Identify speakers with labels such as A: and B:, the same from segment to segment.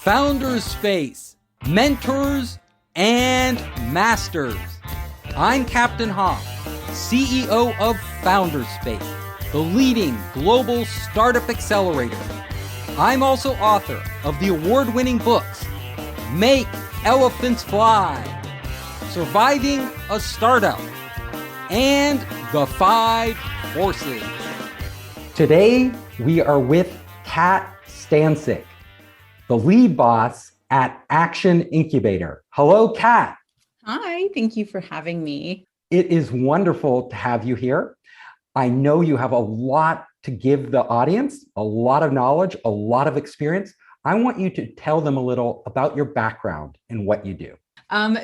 A: Founders Space, Mentors and Masters. I'm Captain Hoff, CEO of Founders Space, the leading global startup accelerator. I'm also author of the award-winning books, Make Elephants Fly, Surviving a Startup, and The 5 Forces. Today, we are with Cat Stancik, the lead boss at Action Incubator. Hello, Cat.
B: Hi, thank you for having me.
A: It is wonderful to have you here. I know you have a lot to give the audience, a lot of knowledge, a lot of experience. I want you to tell them a little about your background and what you do.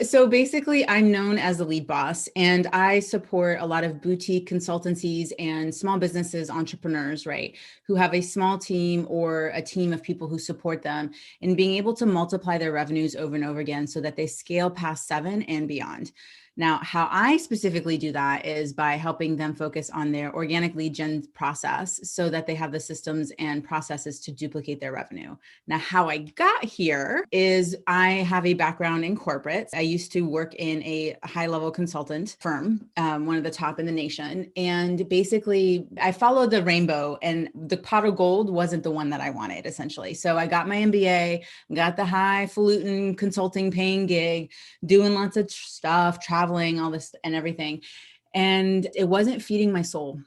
B: So basically, I'm known as the lead boss, and I support a lot of boutique consultancies and small businesses, entrepreneurs, right, who have a small team or a team of people who support them in being able to multiply their revenues over and over again so that they scale past 7 and beyond. Now, how I specifically do that is by helping them focus on their organic lead gen process so that they have the systems and processes to duplicate their revenue. Now, how I got here is I have a background in corporate. I used to work in a high-level consultant firm, one of the top in the nation. And basically, I followed the rainbow, and the pot of gold wasn't the one that I wanted, essentially. So I got my MBA, got the highfalutin consulting paying gig, doing lots of stuff, traveling, all this and everything. And it wasn't feeding my soul.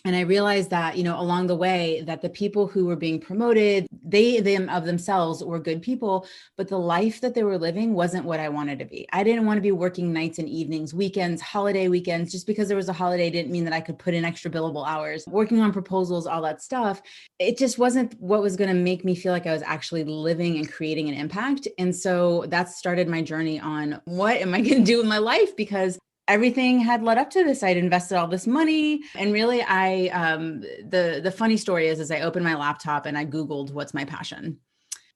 B: And I realized that, along the way, that the people who were being promoted, them of themselves were good people, but the life that they were living wasn't what I wanted to be. I didn't want to be working nights and evenings, weekends, holiday weekends. Just because there was a holiday didn't mean that I could put in extra billable hours, working on proposals, all that stuff. It just wasn't what was going to make me feel like I was actually living and creating an impact. And so that started my journey on what am I going to do with my life? Because everything had led up to this. I'd invested all this money. And really, the funny story is I opened my laptop and I Googled, what's my passion?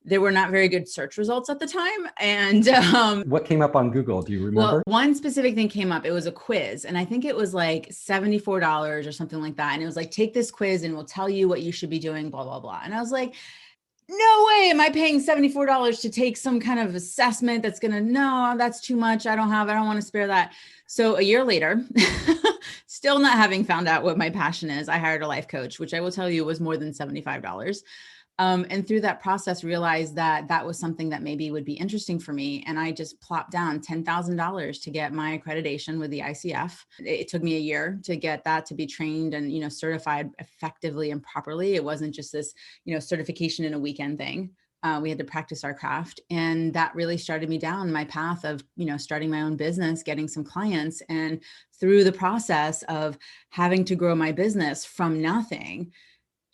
B: There were not very good search results at the time. And
A: what came up on Google? Do you remember?
B: Well, one specific thing came up. It was a quiz. And I think it was like $74 or something like that. And it was like, take this quiz and we'll tell you what you should be doing, blah, blah, blah. And I was like, no way am I paying $74 to take some kind of assessment that's no, that's too much. I don't want to spare that. So a year later, still not having found out what my passion is, I hired a life coach, which I will tell you was more than $75. And through that process, realized that that was something that maybe would be interesting for me. And I just plopped down $10,000 to get my accreditation with the ICF. It took me a year to get that, to be trained and, certified effectively and properly. It wasn't just this, certification in a weekend thing. We had to practice our craft. And that really started me down my path of, starting my own business, getting some clients. And through the process of having to grow my business from nothing,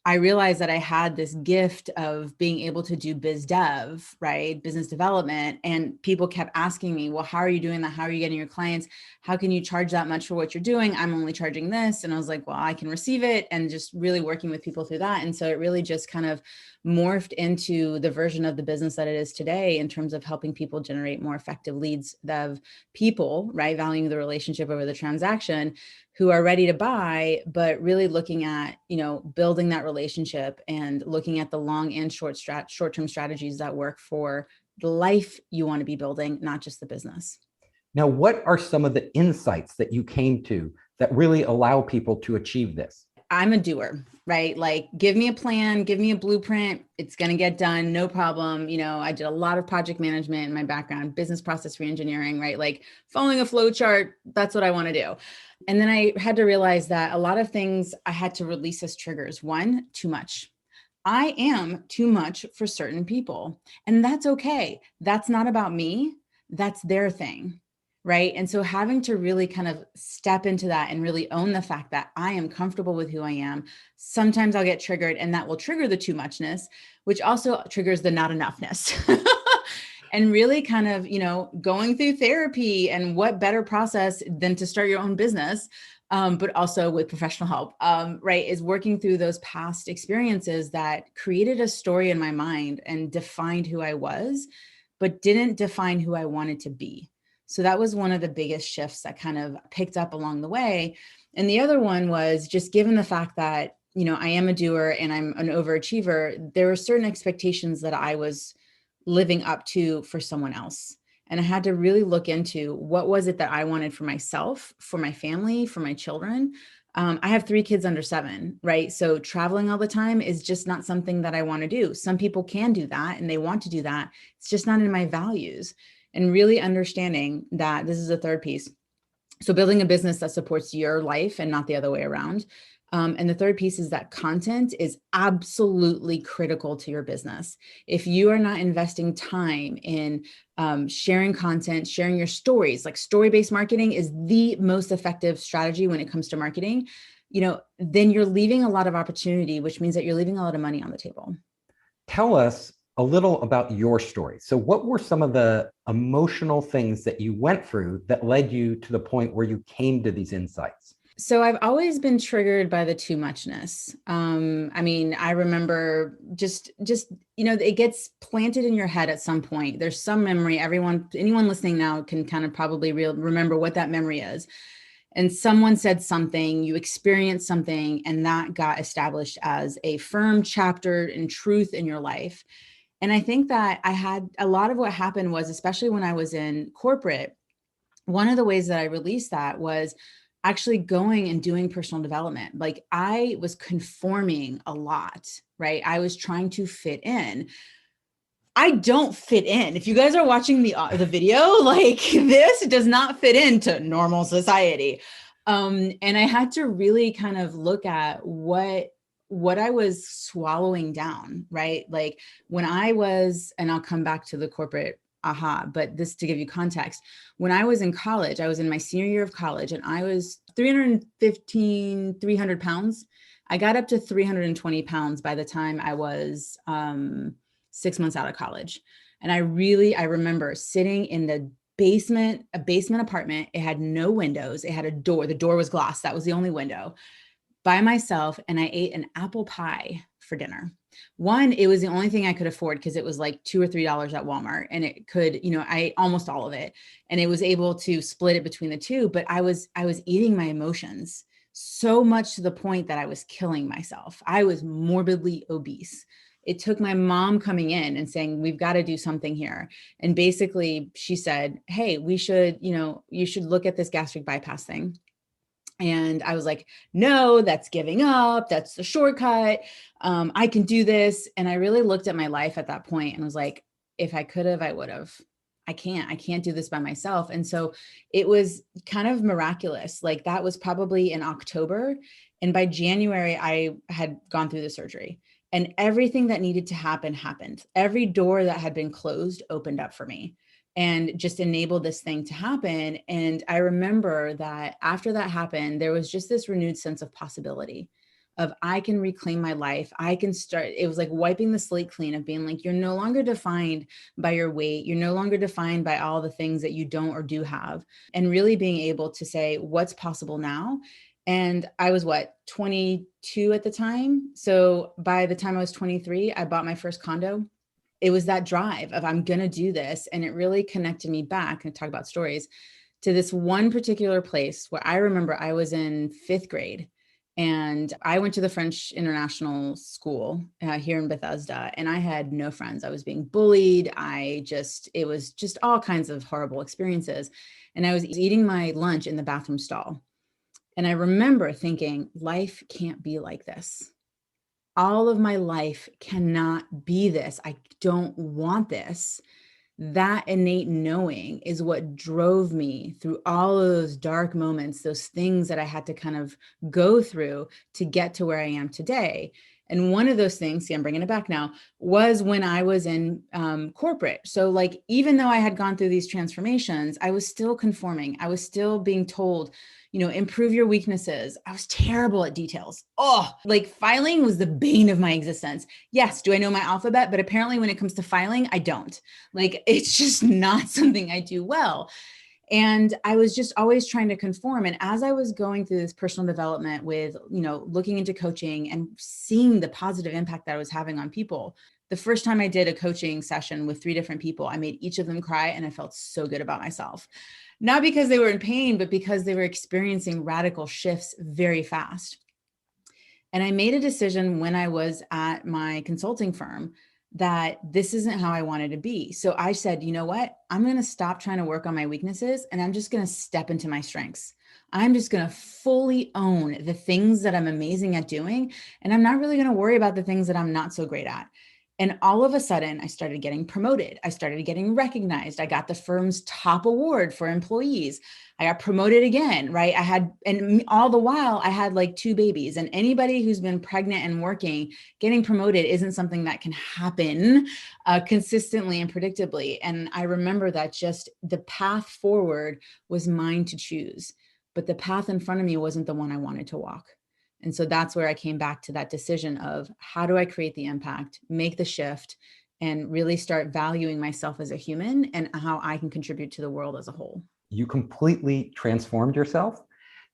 B: I realized that I had this gift of being able to do biz dev, right? Business development. And people kept asking me, well, how are you doing that? How are you getting your clients? How can you charge that much for what you're doing? I'm only charging this. And I was like, well, I can receive it, and just really working with people through that. And so it really just kind of morphed into the version of the business that it is today in terms of helping people generate more effective leads of people, right? Valuing the relationship over the transaction, who are ready to buy, but really looking at, building that relationship and looking at the long and short-term strategies that work for the life you want to be building, not just the business.
A: Now, what are some of the insights that you came to that really allow people to achieve this?
B: I'm a doer, right? Like, give me a plan, give me a blueprint. It's going to get done. No problem. I did a lot of project management in my background, business process reengineering, right? Like following a flow chart. That's what I want to do. And then I had to realize that a lot of things I had to release as triggers. One, too much. I am too much for certain people, and that's okay. That's not about me. That's their thing. Right. And so having to really kind of step into that and really own the fact that I am comfortable with who I am. Sometimes I'll get triggered, and that will trigger the too muchness, which also triggers the not enoughness. And really kind of, going through therapy, and what better process than to start your own business, but also with professional help, right, is working through those past experiences that created a story in my mind and defined who I was, but didn't define who I wanted to be. So that was one of the biggest shifts that kind of picked up along the way. And the other one was just given the fact that, I am a doer and I'm an overachiever, there were certain expectations that I was living up to for someone else. And I had to really look into what was it that I wanted for myself, for my family, for my children. I have 3 kids under 7, right? So traveling all the time is just not something that I want to do. Some people can do that and they want to do that. It's just not in my values. And really understanding that this is a third piece. So building a business that supports your life and not the other way around. And the third piece is that content is absolutely critical to your business. If you are not investing time in sharing content, sharing your stories, like story-based marketing is the most effective strategy when it comes to marketing, then you're leaving a lot of opportunity, which means that you're leaving a lot of money on the table.
A: Tell us a little about your story. So what were some of the emotional things that you went through that led you to the point where you came to these insights?
B: So I've always been triggered by the too muchness. I remember just it gets planted in your head at some point. There's some memory. Anyone listening now can kind of probably remember what that memory is. And someone said something, you experienced something, and that got established as a firm chapter in truth in your life. And I think that I had a lot of what happened was, especially when I was in corporate, one of the ways that I released that was actually going and doing personal development. Like I was conforming a lot, right? I was trying to fit in. I don't fit in. If you guys are watching the video, like this does not fit into normal society. And I had to really kind of look at what I was swallowing down, right? Like when I was, and I'll come back to the corporate but this to give you context, when I was in college, I was in my senior year of college and I was 300 pounds. I got up to 320 pounds by the time I was 6 months out of college. And I remember sitting in a basement apartment. It had no windows. It had a door. The door was glass. That was the only window, by myself. And I ate an apple pie for dinner. One, it was the only thing I could afford because it was like $2 or $3 at Walmart, and it could, I almost all of it, and it was able to split it between the two. But I was eating my emotions so much to the point that I was killing myself. I was morbidly obese. It took my mom coming in and saying, we've got to do something here. And basically she said, hey, you should look at this gastric bypass thing. And I was like, no, that's giving up. That's the shortcut. I can do this. And I really looked at my life at that point and was like, if I could have, I would have. I can't do this by myself. And so it was kind of miraculous. Like that was probably in October. And by January, I had gone through the surgery and everything that needed to happen happened. Every door that had been closed opened up for me and just enabled this thing to happen. And I remember that after that happened, there was just this renewed sense of possibility of I can reclaim my life. I can start. It was like wiping the slate clean of being like, you're no longer defined by your weight. You're no longer defined by all the things that you don't or do have, and really being able to say what's possible now. And I was 22 at the time. So by the time I was 23, I bought my first condo. It was that drive of I'm going to do this. And it really connected me back, and talk about stories, to this one particular place where I remember I was in 5th grade and I went to the French International School here in Bethesda, and I had no friends. I was being bullied. It was just all kinds of horrible experiences. And I was eating my lunch in the bathroom stall. And I remember thinking, life can't be like this. All of my life cannot be this. I don't want this. That innate knowing is what drove me through all of those dark moments, those things that I had to kind of go through to get to where I am today. And one of those things, see, I'm bringing it back now, was when I was in corporate. So like, even though I had gone through these transformations, I was still conforming. I was still being told, improve your weaknesses. I was terrible at details. Oh, like filing was the bane of my existence. Yes. Do I know my alphabet? But apparently when it comes to filing, I don't. Like, it's just not something I do well. And I was just always trying to conform. And as I was going through this personal development with, looking into coaching and seeing the positive impact that I was having on people, the first time I did a coaching session with 3 different people, I made each of them cry, and I felt so good about myself. Not because they were in pain, but because they were experiencing radical shifts very fast. And I made a decision when I was at my consulting firm that this isn't how I wanted to be. So I said, you know what? I'm going to stop trying to work on my weaknesses and I'm just going to step into my strengths. I'm just going to fully own the things that I'm amazing at doing. And I'm not really going to worry about the things that I'm not so great at. And all of a sudden, I started getting promoted. I started getting recognized. I got the firm's top award for employees. I got promoted again, right? And all the while, I had like 2 babies. And anybody who's been pregnant and working, getting promoted isn't something that can happen consistently and predictably. And I remember that just the path forward was mine to choose, but the path in front of me wasn't the one I wanted to walk. And so that's where I came back to that decision of how do I create the impact, make the shift, and really start valuing myself as a human and how I can contribute to the world as a whole.
A: You completely transformed yourself.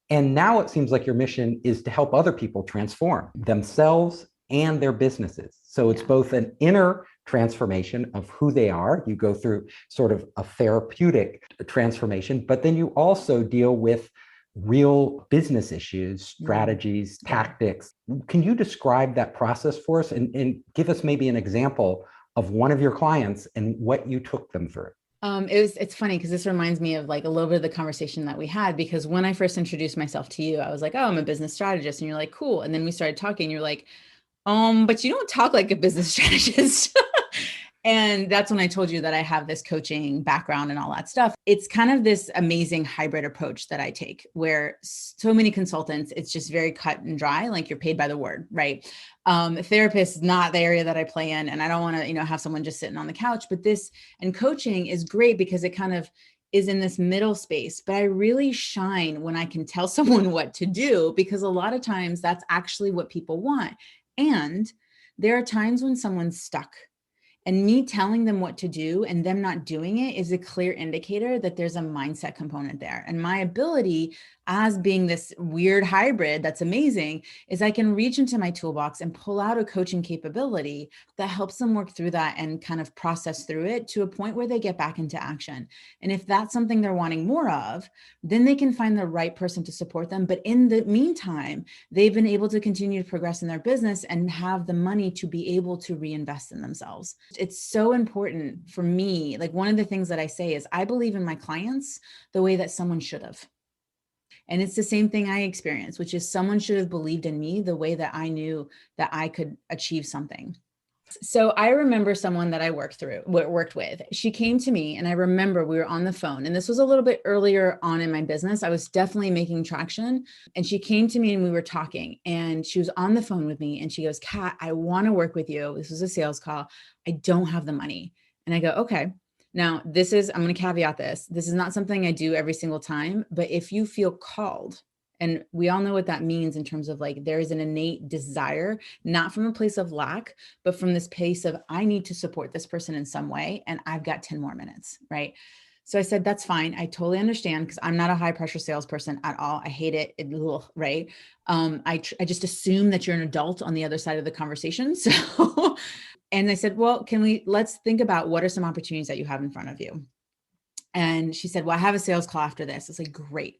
A: And now it seems like your mission is to help other people transform themselves and their businesses. So it's both an inner transformation of who they are. You go through sort of a therapeutic transformation, but then you also deal with real business issues, strategies, tactics. Can you describe that process for us and give us maybe an example of one of your clients and what you took them through?
B: It's funny because this reminds me of like a little bit of the conversation that we had, because when I first introduced myself to you, I was like, oh, I'm a business strategist. And you're like, cool. And then we started talking, you're like, but you don't talk like a business strategist. And that's when I told you that I have this coaching background and all that stuff. It's kind of this amazing hybrid approach that I take where so many consultants, it's just very cut and dry, like you're paid by the word, right? Therapist is not the area that I play in. And I don't want to, have someone just sitting on the couch, but and coaching is great because it kind of is in this middle space, but I really shine when I can tell someone what to do, because a lot of times that's actually what people want. And there are times when someone's stuck. And me telling them what to do and them not doing it is a clear indicator that there's a mindset component there. And my ability as being this weird hybrid that's amazing is I can reach into my toolbox and pull out a coaching capability that helps them work through that and kind of process through it to a point where they get back into action. And if that's something they're wanting more of, then they can find the right person to support them. But in the meantime, they've been able to continue to progress in their business and have the money to be able to reinvest in themselves. It's so important for me. Like one of the things that I say is I believe in my clients the way that someone should have. And it's the same thing I experienced, which is someone should have believed in me the way that I knew that I could achieve something. So I remember someone that I worked with. She came to me and I remember we were on the phone, and this was a little bit earlier on in my business. I was definitely making traction, and she came to me and we were talking, and she was on the phone with me and she goes, Kat, I want to work with you. This was a sales call. I don't have the money. And I go, okay. Now I'm going to caveat this. This is not something I do every single time, but if you feel called, and we all know what that means in terms of like, there is an innate desire, not from a place of lack, but from this place of, I need to support this person in some way. And I've got 10 more minutes, right? So I said, that's fine. I totally understand, because I'm not a high pressure salesperson at all. I hate it. Right. I just assume that you're an adult on the other side of the conversation. So, and I said, well, let's think about what are some opportunities that you have in front of you. And she said, well, I have a sales call after this. It's like, great.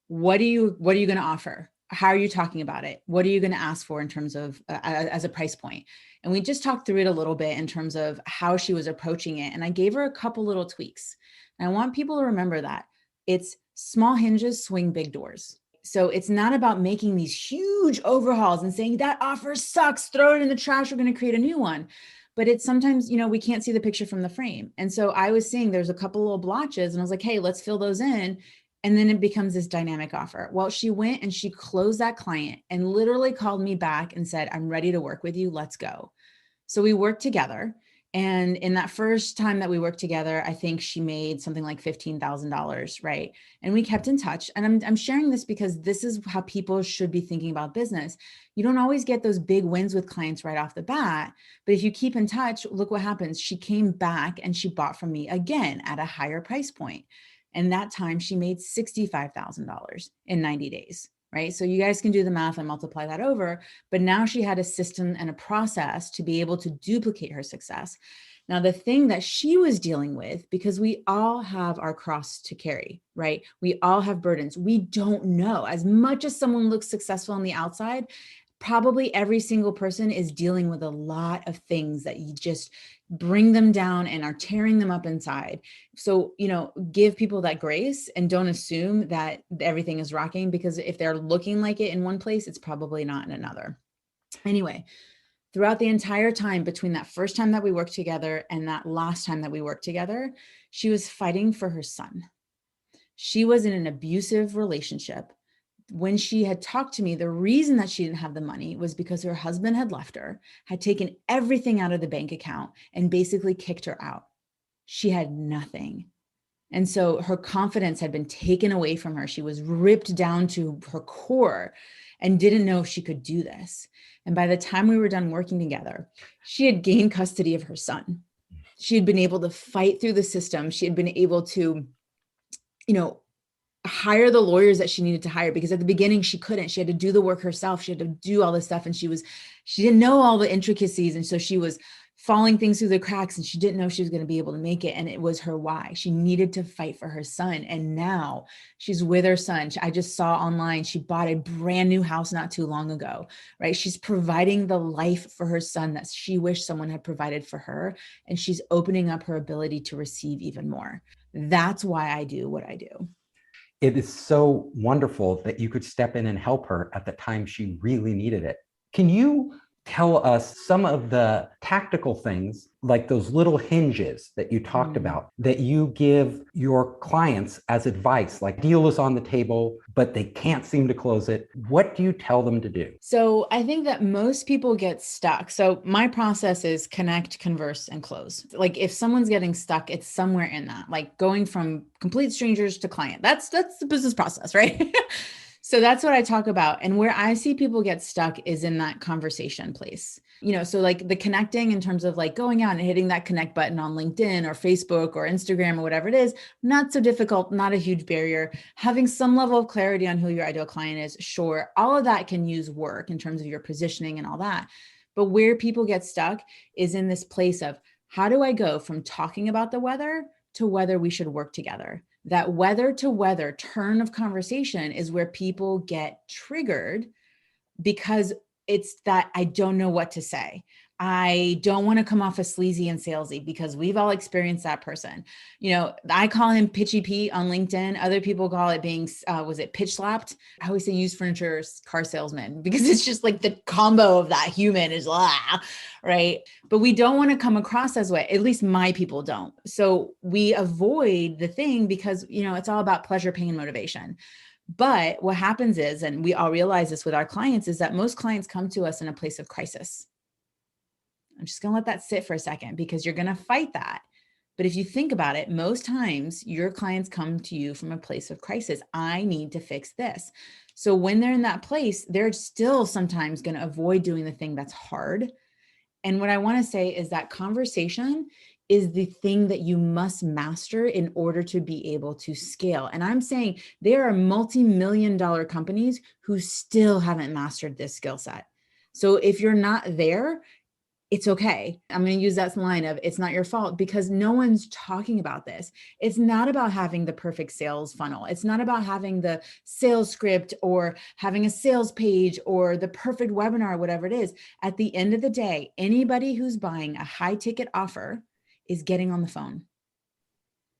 B: What are you going to offer? How are you talking about it? What are you going to ask for in terms of as a price point? And we just talked through it a little bit in terms of how she was approaching it. And I gave her a couple little tweaks. And I want people to remember that it's small hinges swing big doors. So it's not about making these huge overhauls and saying that offer sucks, throw it in the trash, we're going to create a new one. But it's sometimes, we can't see the picture from the frame. And so I was seeing there's a couple little blotches and I was like, hey, let's fill those in. And then it becomes this dynamic offer. Well, she went and she closed that client and literally called me back and said, I'm ready to work with you. Let's go. So we worked together. And in that first time that we worked together, I think she made something like $15,000, right? And we kept in touch. And I'm sharing this because this is how people should be thinking about business. You don't always get those big wins with clients right off the bat, but if you keep in touch, look what happens. She came back and she bought from me again at a higher price point. And that time she made $65,000 in 90 days, right? So you guys can do the math and multiply that over, but now she had a system and a process to be able to duplicate her success. Now, the thing that she was dealing with, because we all have our cross to carry, right? We all have burdens. We don't know. As much as someone looks successful on the outside, probably every single person is dealing with a lot of things that you just bring them down and are tearing them up inside. So, give people that grace and don't assume that everything is rocking, because if they're looking like it in one place, it's probably not in another. Anyway, throughout the entire time between that first time that we worked together and that last time that we worked together, she was fighting for her son. She was in an abusive relationship. When she had talked to me, the reason that she didn't have the money was because her husband had left her, had taken everything out of the bank account, and basically kicked her out. She had nothing. And so her confidence had been taken away from her. She was ripped down to her core and didn't know if she could do this. And by the time we were done working together, she had gained custody of her son. She had been able to fight through the system. She had been able to, hire the lawyers that she needed to hire, because at the beginning she couldn't. She had to do the work herself. She had to do all this stuff, and she didn't know all the intricacies. And so she was falling things through the cracks, and she didn't know she was going to be able to make it. And it was her why. She needed to fight for her son. And now she's with her son. I just saw online, she bought a brand new house not too long ago, right? She's providing the life for her son that she wished someone had provided for her. And she's opening up her ability to receive even more. That's why I do what I do.
A: It is so wonderful that you could step in and help her at the time she really needed it. Can you tell us some of the tactical things, like those little hinges that you talked about, that you give your clients as advice, like deal is on the table, but they can't seem to close it? What do you tell them to do?
B: So I think that most people get stuck. So my process is connect, converse, and close. Like if someone's getting stuck, it's somewhere in that, like going from complete strangers to client. That's the business process, right? So that's what I talk about. And where I see people get stuck is in that conversation place. So like the connecting in terms of like going out and hitting that connect button on LinkedIn or Facebook or Instagram or whatever it is, not so difficult, not a huge barrier. Having some level of clarity on who your ideal client is, sure. All of that can use work in terms of your positioning and all that. But where people get stuck is in this place of, how do I go from talking about the weather to whether we should work together? That weather to weather turn of conversation is where people get triggered, because it's that I don't know what to say. I don't want to come off as sleazy and salesy, because we've all experienced that person. I call him pitchy Pete on LinkedIn. Other people call it being, was it pitch slapped? I always say used furniture car salesman, because it's just like the combo of that human is right. But we don't want to come across as way, at least my people don't. So we avoid the thing because, it's all about pleasure, pain, and motivation. But what happens is, and we all realize this with our clients, is that most clients come to us in a place of crisis. I'm just going to let that sit for a second, because you're going to fight that. But if you think about it, most times your clients come to you from a place of crisis. I need to fix this. So when they're in that place, they're still sometimes going to avoid doing the thing that's hard. And what I want to say is that conversation is the thing that you must master in order to be able to scale. And I'm saying there are multi-million-dollar companies who still haven't mastered this skill set. So if you're not there, it's okay. I'm going to use that line of, it's not your fault, because no one's talking about this. It's not about having the perfect sales funnel. It's not about having the sales script or having a sales page or the perfect webinar, whatever it is. At the end of the day, anybody who's buying a high ticket offer is getting on the phone.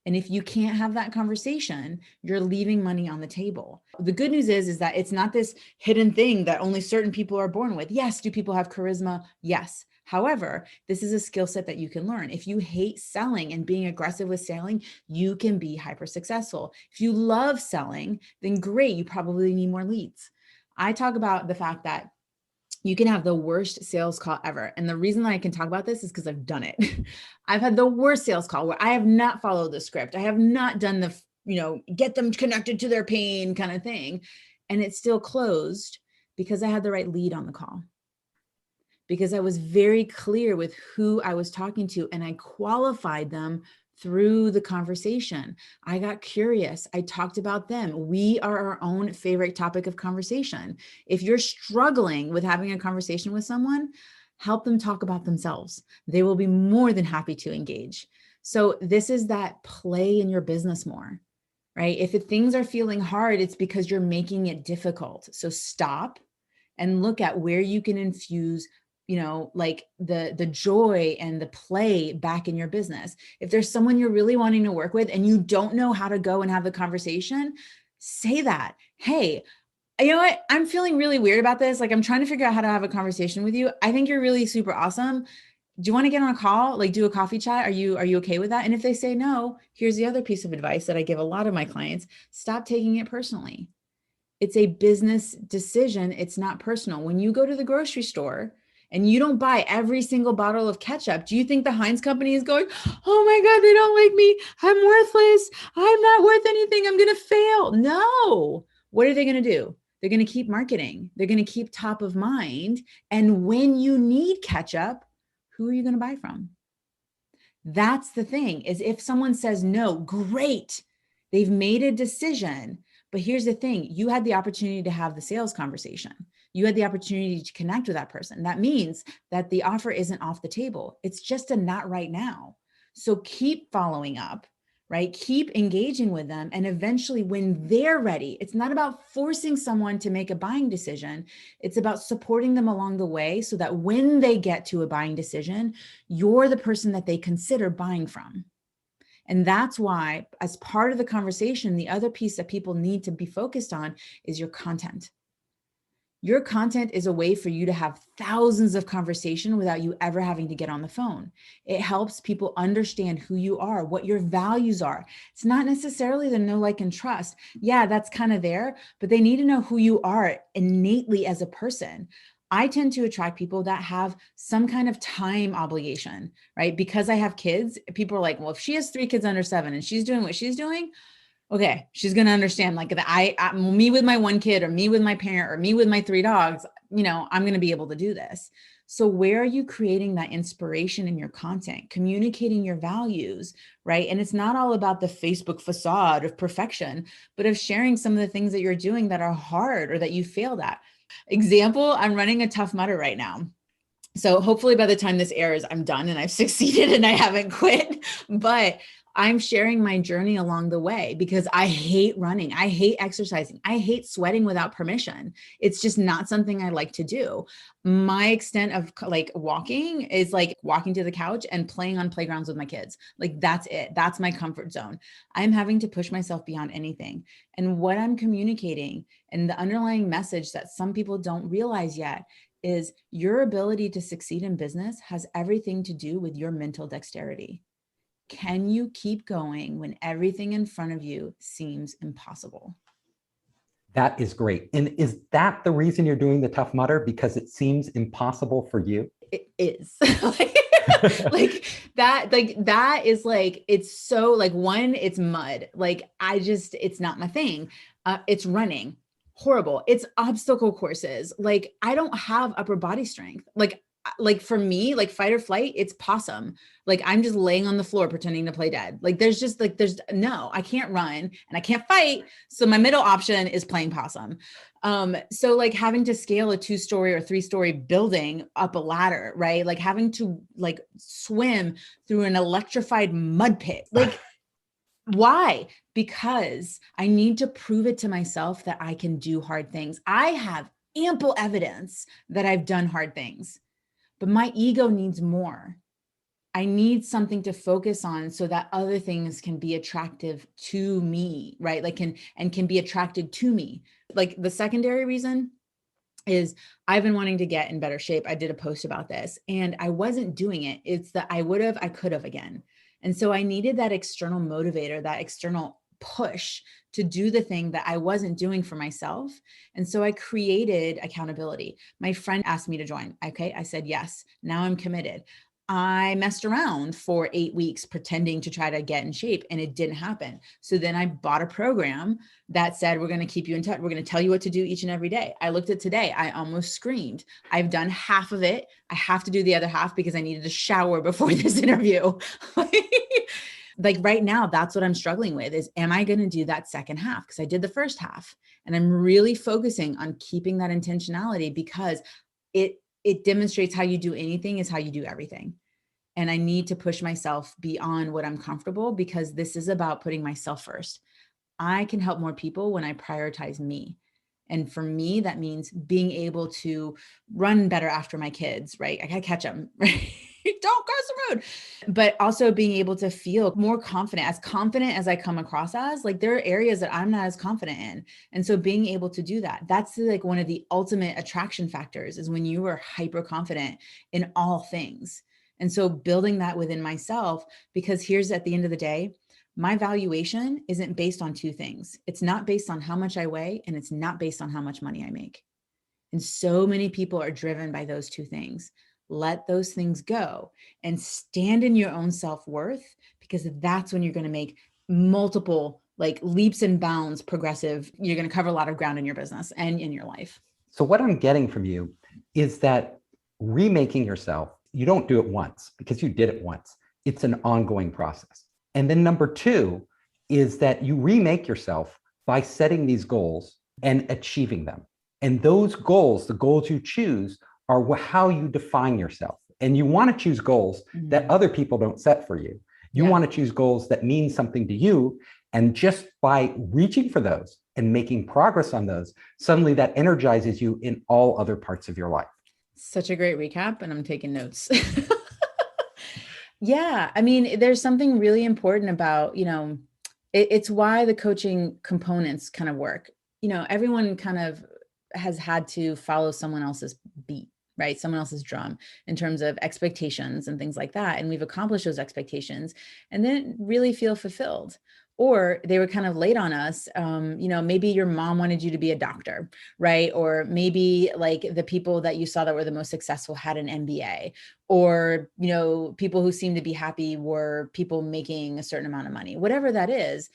B: And if you can't have that conversation, you're leaving money on the table. The good news is that it's not this hidden thing that only certain people are born with. Yes. Do people have charisma? Yes. However, this is a skill set that you can learn. If you hate selling and being aggressive with selling, you can be hyper successful. If you love selling, then great, you probably need more leads. I talk about the fact that you can have the worst sales call ever. And the reason that I can talk about this is because I've done it. I've had the worst sales call where I have not followed the script. I have not done the, get them connected to their pain kind of thing. And it still closed because I had the right lead on the call. Because I was very clear with who I was talking to, and I qualified them through the conversation. I got curious. I talked about them. We are our own favorite topic of conversation. If you're struggling with having a conversation with someone, help them talk about themselves. They will be more than happy to engage. So this is that play in your business more, right? If things are feeling hard, it's because you're making it difficult. So stop and look at where you can infuse, like the joy and the play back in your business. If there's someone you're really wanting to work with and you don't know how to go and have the conversation, say that. Hey, you know what? I'm feeling really weird about this. Like, I'm trying to figure out how to have a conversation with you. I think you're really super awesome. Do you want to get on a call, like do a coffee chat? Are you okay with that? And if they say no, here's the other piece of advice that I give a lot of my clients. Stop taking it personally. It's a business decision. It's not personal. When you go to the grocery store and you don't buy every single bottle of ketchup, do you think the Heinz company is going, oh my God, they don't like me. I'm worthless. I'm not worth anything. I'm going to fail. No. What are they going to do? They're going to keep marketing. They're going to keep top of mind. And when you need ketchup, who are you going to buy from? That's the thing, is if someone says no, great. They've made a decision. But here's the thing, you had the opportunity to have the sales conversation. You had the opportunity to connect with that person. That means that the offer isn't off the table. It's just a not right now. So keep following up, right? Keep engaging with them. And eventually when they're ready, it's not about forcing someone to make a buying decision. It's about supporting them along the way so that when they get to a buying decision, you're the person that they consider buying from. And that's why, as part of the conversation, the other piece that people need to be focused on is your content. Your content is a way for you to have thousands of conversations without you ever having to get on the phone. It helps people understand who you are, what your values are. It's not necessarily the know, like, and trust. Yeah, that's kind of there, but they need to know who you are innately as a person. I tend to attract people that have some kind of time obligation, right? Because I have kids, people are like, well, if she has 3 kids under 7 and she's doing what she's doing, okay, she's going to understand, like, that me with my 1 kid, or me with my parent, or me with my 3 dogs, I'm going to be able to do this. So where are you creating that inspiration in your content, communicating your values, right? And it's not all about the Facebook facade of perfection, but of sharing some of the things that you're doing that are hard or that you failed at. Example, I'm running a Tough Mudder right now. So hopefully by the time this airs, I'm done and I've succeeded and I haven't quit, but I'm sharing my journey along the way because I hate running. I hate exercising. I hate sweating without permission. It's just not something I like to do. My extent of like walking is like walking to the couch and playing on playgrounds with my kids. Like, that's it. That's my comfort zone. I'm having to push myself beyond anything. And what I'm communicating and the underlying message that some people don't realize yet is your ability to succeed in business has everything to do with your mental dexterity. Can you keep going when everything in front of you seems impossible?
A: That is great. And is that the reason you're doing the Tough Mudder? Because it seems impossible for you?
B: It is. That is like, it's so like, one, it's mud. Like, it's not my thing. It's running. Horrible. It's obstacle courses. Like, I don't have upper body strength. Like for me, like fight or flight, it's possum. Like, I'm just laying on the floor pretending to play dead. Like, no, I can't run and I can't fight. So my middle option is playing possum. So like having to scale a 2-story or 3-story building up a ladder, right? Like having to like swim through an electrified mud pit. Like, why? Because I need to prove it to myself that I can do hard things. I have ample evidence that I've done hard things, but my ego needs more. I need something to focus on so that other things can be attractive to me, right? Like can be attracted to me. Like, the secondary reason is I've been wanting to get in better shape. I did a post about this and I wasn't doing it. It's that I could have again. And so I needed that external motivator, that external push to do the thing that I wasn't doing for myself. And so I created accountability. My friend asked me to join. Okay. I said, yes. Now I'm committed. I messed around for 8 weeks pretending to try to get in shape and it didn't happen. So then I bought a program that said, we're going to keep you in touch. We're going to tell you what to do each and every day. I looked at today. I almost screamed. I've done half of it. I have to do the other half because I needed a shower before this interview. Like right now, that's what I'm struggling with is, am I going to do that second half? Because I did the first half and I'm really focusing on keeping that intentionality because it demonstrates how you do anything is how you do everything. And I need to push myself beyond what I'm comfortable because this is about putting myself first. I can help more people when I prioritize me. And for me, that means being able to run better after my kids, right? I gotta catch them, right? Don't cross the road. But also being able to feel more confident as I come across as, like, there are areas that I'm not as confident in. And so being able to do that, that's like one of the ultimate attraction factors, is when you are hyper confident in all things. And so building that within myself, because here's at the end of the day, my valuation isn't based on two things. It's not based on how much I weigh, and it's not based on how much money I make. And so many people are driven by those two things. Let those things go and stand in your own self-worth, because that's when you're going to make multiple, like, leaps and bounds progressive. You're going to cover a lot of ground in your business and in your life.
A: So what I'm getting from you is that remaking yourself, you don't do it once because you did it once. It's an ongoing process. And then number two is that you remake yourself by setting these goals and achieving them. And those goals, the goals you choose, are how you define yourself. And you want to choose goals that other people don't set for you. You want to choose goals that mean something to you. And just by reaching for those and making progress on those, suddenly that energizes you in all other parts of your life.
B: Such a great recap, and I'm taking notes. Yeah. I mean, there's something really important about, it's why the coaching components kind of work. Everyone kind of has had to follow someone else's beat, right? Someone else's drum in terms of expectations and things like that. And we've accomplished those expectations and then really feel fulfilled. Or they were kind of late on us. Maybe your mom wanted you to be a doctor, right? Or maybe like the people that you saw that were the most successful had an MBA, or, people who seemed to be happy were people making a certain amount of money, whatever that is.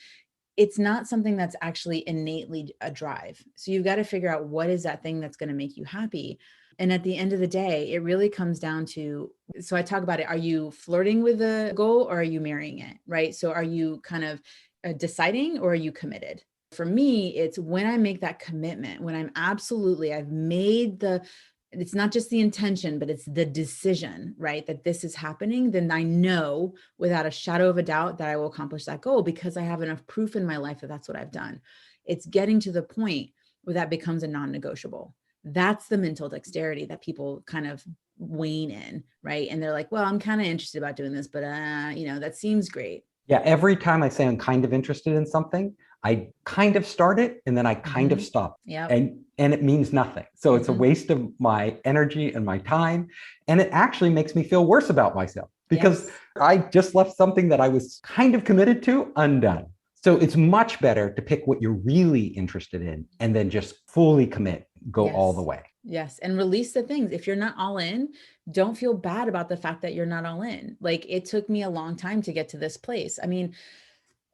B: It's not something that's actually innately a drive. So you've got to figure out what is that thing that's going to make you happy. And at the end of the day, it really comes down to, so I talk about it. Are you flirting with the goal, or are you marrying it? Right. So are you kind of deciding, or are you committed? For me, it's when I make that commitment, when I've made it's not just the intention, but it's the decision, right? That this is happening, then I know without a shadow of a doubt that I will accomplish that goal, because I have enough proof in my life that that's what I've done. It's getting to the point where that becomes a non-negotiable. That's the mental dexterity that people kind of wane in, right? And they're like, well, I'm kind of interested about doing this, but that seems great.
A: Yeah, every time I say I'm kind of interested in something, I kind of start it and then I kind of stop.
B: Yeah.
A: And it means nothing. So it's a waste of my energy and my time. And it actually makes me feel worse about myself, because I just left something that I was kind of committed to undone. So it's much better to pick what you're really interested in and then just fully commit, go all the way.
B: Yes. And release the things. If you're not all in, don't feel bad about the fact that you're not all in. Like, it took me a long time to get to this place. I mean,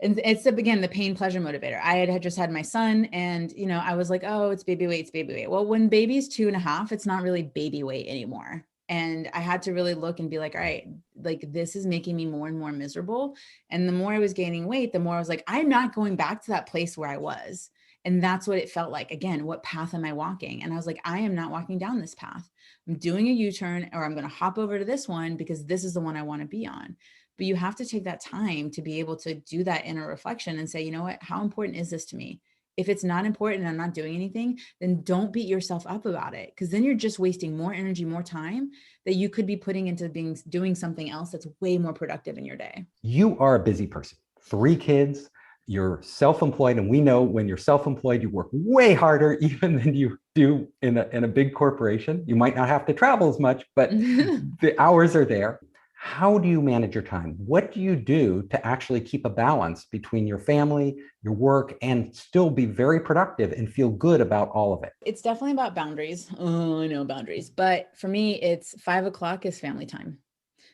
B: and it's again, the pain pleasure motivator. I had just had my son, and, I was like, oh, it's baby weight, it's baby weight. Well, when baby's 2.5, it's not really baby weight anymore. And I had to really look and be like, all right, like, this is making me more and more miserable. And the more I was gaining weight, the more I was like, I'm not going back to that place where I was. And that's what it felt like. Again, what path am I walking? And I was like, I am not walking down this path. I'm doing a U-turn, or I'm going to hop over to this one because this is the one I want to be on. But you have to take that time to be able to do that inner reflection and say, you know what, how important is this to me? If it's not important and I'm not doing anything, then don't beat yourself up about it, because then you're just wasting more energy, more time that you could be putting into doing something else that's way more productive in your day.
A: You are a busy person, 3 kids, you're self-employed. And we know when you're self-employed, you work way harder even than you do in a big corporation. You might not have to travel as much, but the hours are there. How do you manage your time? What do you do to actually keep a balance between your family, your work, and still be very productive and feel good about all of it?
B: It's definitely about boundaries. Oh, I know boundaries. But for me, it's 5 o'clock is family time.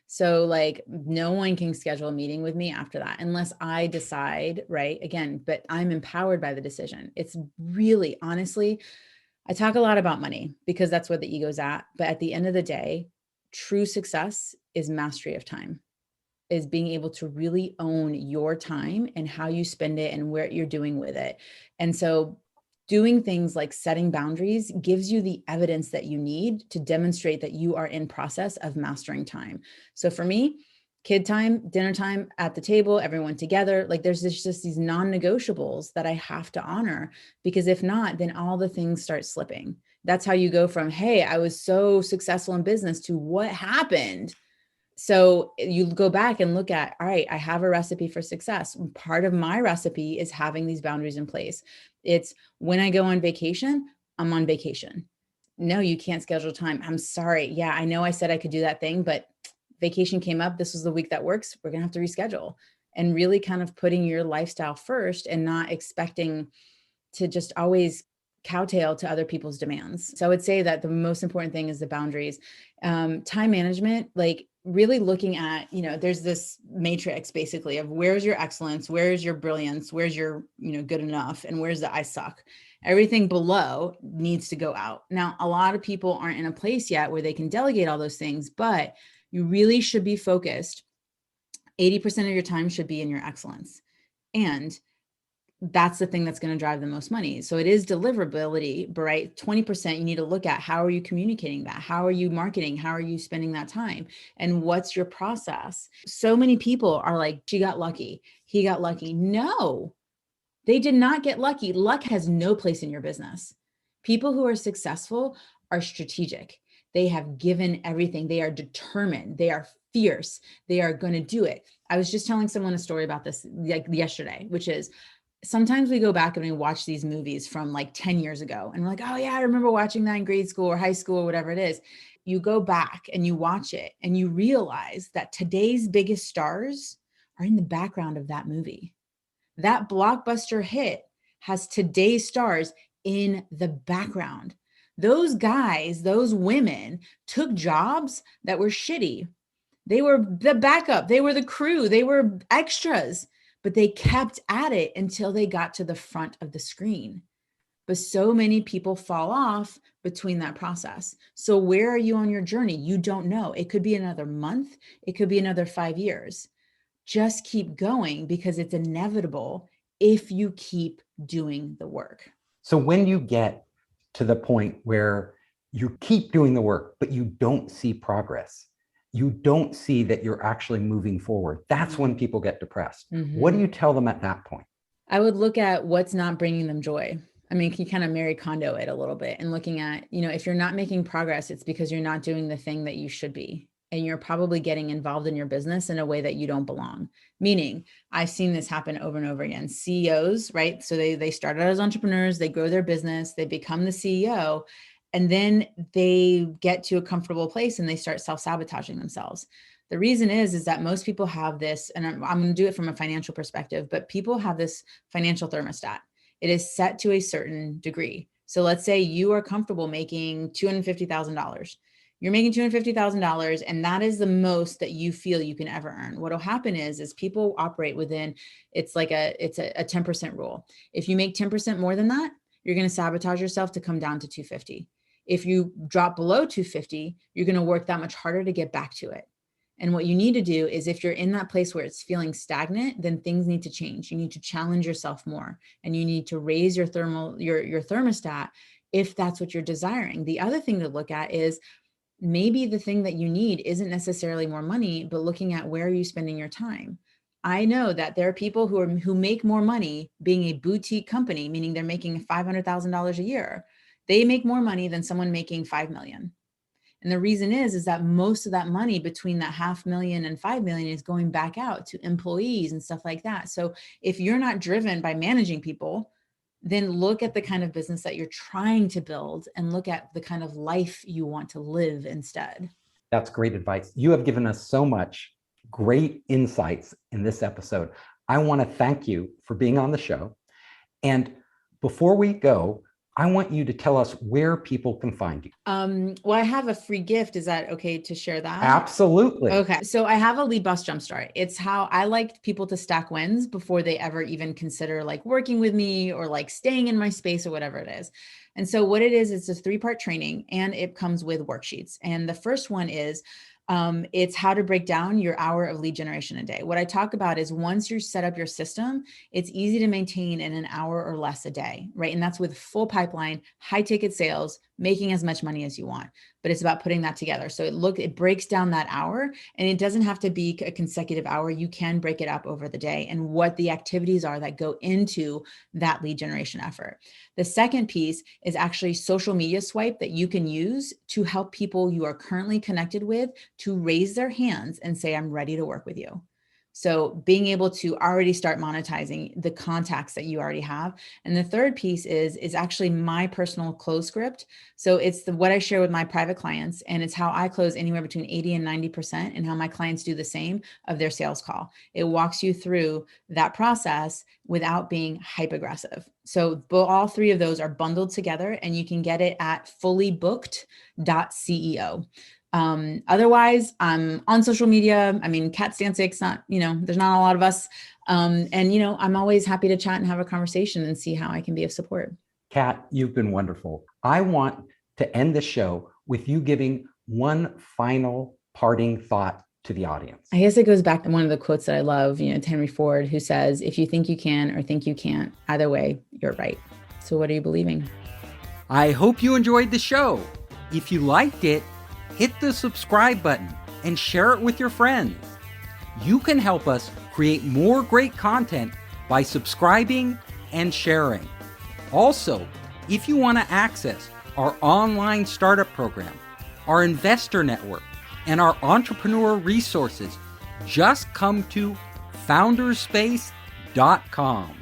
B: So like, no one can schedule a meeting with me after that unless I decide, right? Again, but I'm empowered by the decision. It's really, honestly, I talk a lot about money because that's where the ego's at. But at the end of the day, true success is mastery of time, is being able to really own your time and how you spend it and what you're doing with it. And so doing things like setting boundaries gives you the evidence that you need to demonstrate that you are in process of mastering time. So for me, Kid time, dinner time, at the table, everyone together. Like there's just these non-negotiables that I have to honor, because if not, then all the things start slipping. That's how you go from, hey, I was so successful in business, to what happened. So you go back and look at, all right, I have a recipe for success. Part of my recipe is having these boundaries in place. It's when I go on vacation, I'm on vacation. No, you can't schedule time. I'm sorry. Yeah, I know I said I could do that thing, but vacation came up. This was the week that works. We're going to have to reschedule. And really kind of putting your lifestyle first and not expecting to just always kowtow to other people's demands. So I would say that the most important thing is the boundaries. Time management, like really looking at, there's this matrix basically of where's your excellence, where's your brilliance, where's your, good enough, and where's the I suck. Everything below needs to go out. Now, a lot of people aren't in a place yet where they can delegate all those things, but you really should be focused. 80% of your time should be in your excellence. And that's the thing that's going to drive the most money. So it is deliverability, but right, 20% you need to look at, how are you communicating that? How are you marketing? How are you spending that time? And what's your process? So many people are like, she got lucky, he got lucky. No, they did not get lucky. Luck has no place in your business. People who are successful are strategic. They have given everything. They are determined. They are fierce. They are going to do it. I was just telling someone a story about this like yesterday, which is, sometimes we go back and we watch these movies from like 10 years ago and we're like, oh yeah, I remember watching that in grade school or high school or whatever it is. You go back and you watch it and you realize that today's biggest stars are in the background of that movie. That blockbuster hit has today's stars in the background. Those guys, those women took jobs that were shitty. They were the backup. They were the crew. They were extras, but they kept at it until they got to the front of the screen. But so many people fall off between that process. So where are you on your journey? You don't know. It could be another month. It could be another 5 years. Just keep going, because it's inevitable if you keep doing the work.
A: So when you get to the point where you keep doing the work, but you don't see progress, you don't see that you're actually moving forward, that's when people get depressed. What do you tell them at that point?
B: I would look at what's not bringing them joy. I mean, you kind of Mary Kondo it a little bit and looking at, if you're not making progress, it's because you're not doing the thing that you should be. And you're probably getting involved in your business in a way that you don't belong. Meaning, I've seen this happen over and over again. CEOs, right? So they started as entrepreneurs, they grow their business, they become the CEO, and then they get to a comfortable place and they start self-sabotaging themselves. The reason is that most people have this, and I'm going to do it from a financial perspective, but people have this financial thermostat. It is set to a certain degree. So let's say you are comfortable making $250,000. You're making $250,000, and that is the most that you feel you can ever earn. What will happen is people operate within, it's a 10% rule. If you make 10% more than that, you're going to sabotage yourself to come down to 250. If you drop below 250, you're going to work that much harder to get back to it. And what you need to do is, if you're in that place where it's feeling stagnant, then things need to change. You need to challenge yourself more, and you need to raise your thermostat if that's what you're desiring. The other thing to look at is, maybe the thing that you need isn't necessarily more money, but looking at where are you spending your time. I know that there are people who make more money being a boutique company, meaning they're making $500,000 a year. They make more money than someone making 5 million. And the reason is that most of that money between that 500,000 and 5 million is going back out to employees and stuff like that. So if you're not driven by managing people, then look at the kind of business that you're trying to build and look at the kind of life you want to live instead.
A: That's great advice. You have given us so much great insights in this episode. I want to thank you for being on the show. And before we go, I want you to tell us where people can find you.
B: Well, I have a free gift. Is that okay to share that?
A: Absolutely.
B: Okay. So I have a Lead Boss Jumpstart. It's how I like people to stack wins before they ever even consider like working with me or like staying in my space or whatever it is. And so what it is, it's a 3-part training, and it comes with worksheets. And the first one is, it's how to break down your hour of lead generation a day. What I talk about is, once you set up your system, it's easy to maintain in an hour or less a day, right? And that's with full pipeline, high ticket sales, making as much money as you want, but it's about putting that together. So it breaks down that hour, and it doesn't have to be a consecutive hour. You can break it up over the day and what the activities are that go into that lead generation effort. The second piece is actually social media swipe that you can use to help people you are currently connected with to raise their hands and say, I'm ready to work with you. So being able to already start monetizing the contacts that you already have. And the third piece is actually my personal close script. So it's what I share with my private clients, and it's how I close anywhere between 80 and 90%, and how my clients do the same of their sales call. It walks you through that process without being hype aggressive. So all three of those are bundled together, and you can get it at fullybooked.ceo. Otherwise, I'm on social media. I mean, Cat Stancik's not, there's not a lot of us. And, I'm always happy to chat and have a conversation and see how I can be of support.
A: Cat, you've been wonderful. I want to end the show with you giving one final parting thought to the audience.
B: I guess it goes back to one of the quotes that I love, to Henry Ford, who says, if you think you can or think you can't, either way, you're right. So what are you believing?
A: I hope you enjoyed the show. If you liked it, hit the subscribe button and share it with your friends. You can help us create more great content by subscribing and sharing. Also, if you want to access our online startup program, our investor network, and our entrepreneur resources, just come to founderspace.com.